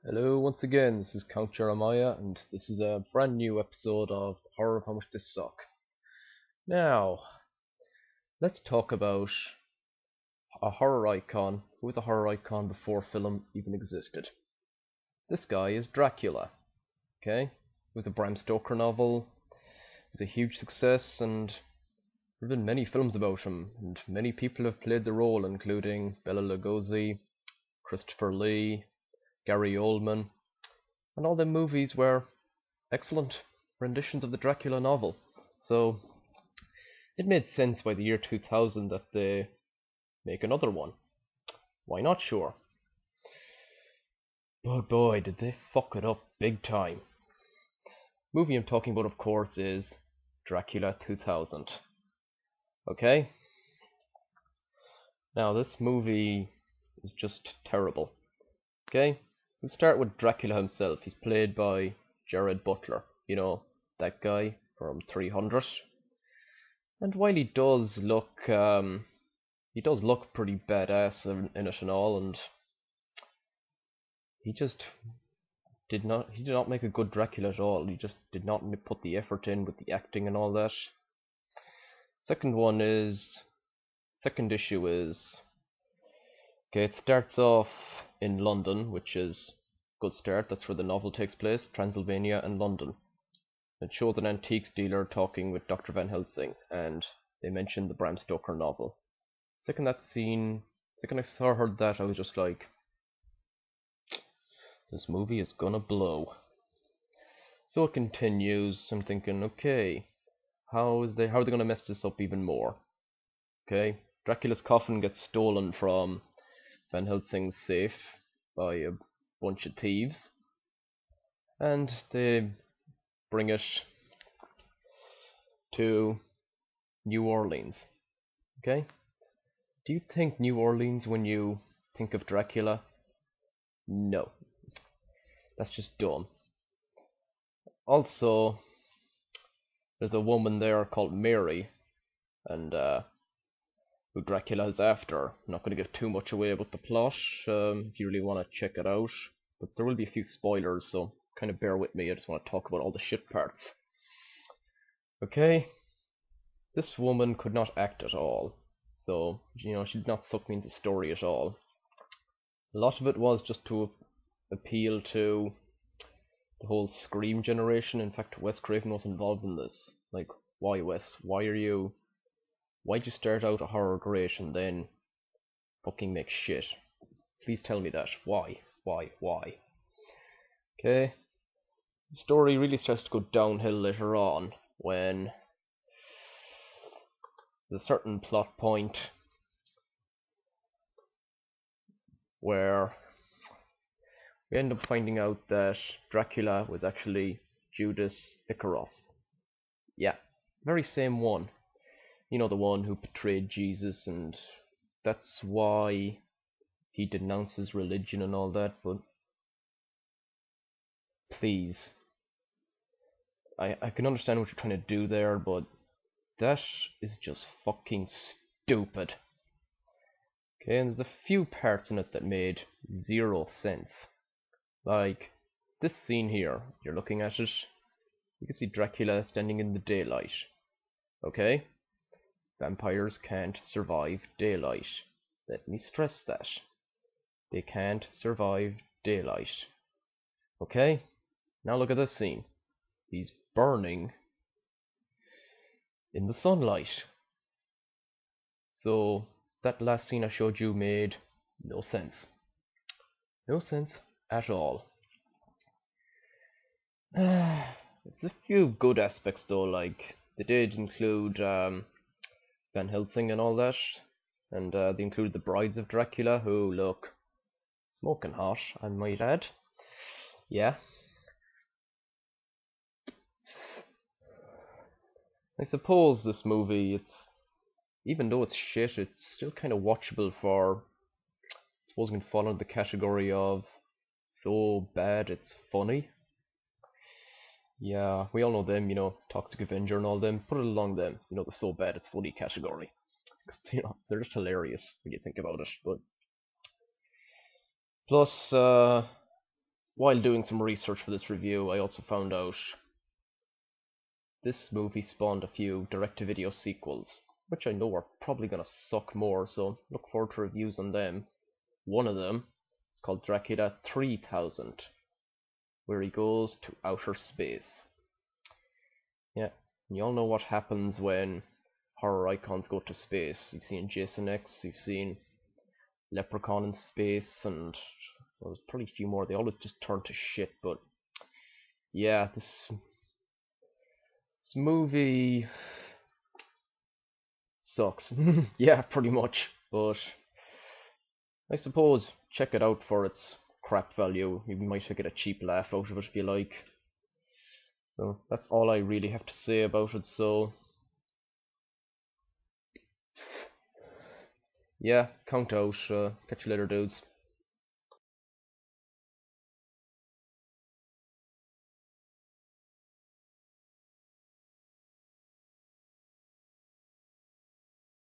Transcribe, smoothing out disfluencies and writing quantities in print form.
Hello once again, this is Count Jeremiah, and this is a brand new episode of Horror of How Much They Suck. Now, let's talk about a horror icon who was a horror icon before film even existed. This guy is Dracula, okay? It was a Bram Stoker novel, it was a huge success, and there have been many films about him, and many people have played the role, including Bela Lugosi, Christopher Lee, Gary Oldman, and all the movies were excellent renditions of the Dracula novel. So it made sense by the year 2000 that they make another one. Why not, sure? But boy, did they fuck it up big time. Movie I'm talking about, of course, is Dracula 2000. Okay? Now, this movie is just terrible. Okay? We'll start with Dracula himself. He's played by Jared Butler. You know, that guy from 300. And while he does look pretty badass in it and all, and he did not make a good Dracula at all. He just did not put the effort in with the acting and all that. Second issue is, okay, it starts off in London, which is a good start. That's where the novel takes place, Transylvania and London. It shows an antiques dealer talking with Dr. Van Helsing, and they mention the Bram Stoker novel. Second I heard that, I was just like, this movie is gonna blow. So it continues. I'm thinking, okay, how are they gonna mess this up even more? Okay, Dracula's coffin gets stolen from Van Helsing's safe by a bunch of thieves, and they bring it to New Orleans. Okay, do you think New Orleans when you think of Dracula? No, that's just dumb. Also, there's a woman there called Mary, and who Dracula is after. I'm not going to give too much away about the plot if you really want to check it out, but there will be a few spoilers, so kind of bear with me. I just want to talk about all the shit parts. Okay, this woman could not act at all, so she did not suck me into the story at all. A lot of it was just to appeal to the whole Scream generation. In fact, Wes Craven was involved in this. Like, why, Wes? Why'd you start out a horror great and then fucking make shit? Please tell me that. Why? Why? Okay. The story really starts to go downhill later on when there's a certain plot point where we end up finding out that Dracula was actually Judas Icaros. Yeah, very same one. You know, the one who betrayed Jesus, and that's why he denounces religion and all that, but please. I can understand what you're trying to do there, but that is just fucking stupid. Okay, and there's a few parts in it that made zero sense. Like, this scene here, you're looking at it, you can see Dracula standing in the daylight. Okay? Vampires can't survive daylight. Let me stress that. They can't survive daylight. Okay? Now look at this scene. He's burning in the sunlight. So, that last scene I showed you made no sense. No sense at all. There's a few good aspects though, like they did include Van Helsing and all that, and they included the brides of Dracula, who look smoking hot, I might add. Yeah. I suppose this movie, even though it's shit, it's still kind of watchable for, I suppose it can fall into the category of so bad it's funny. Yeah, we all know them, Toxic Avenger and all them. Put it along them, the so bad it's funny category. They're just hilarious when you think about it. But plus, while doing some research for this review, I also found out this movie spawned a few direct-to-video sequels, which I know are probably gonna suck more, so look forward to reviews on them. One of them is called Dracula 3000, where he goes to outer space. Yeah, and you all know what happens when horror icons go to space. You've seen Jason X, you've seen Leprechaun in space, and well, there's probably a few more. They always just turn to shit, but yeah, this movie sucks. Yeah, pretty much. But I suppose check it out for its crap value. You might get a cheap laugh out of it if you like. So that's all I really have to say about it. So yeah, count out. Catch you later, dudes.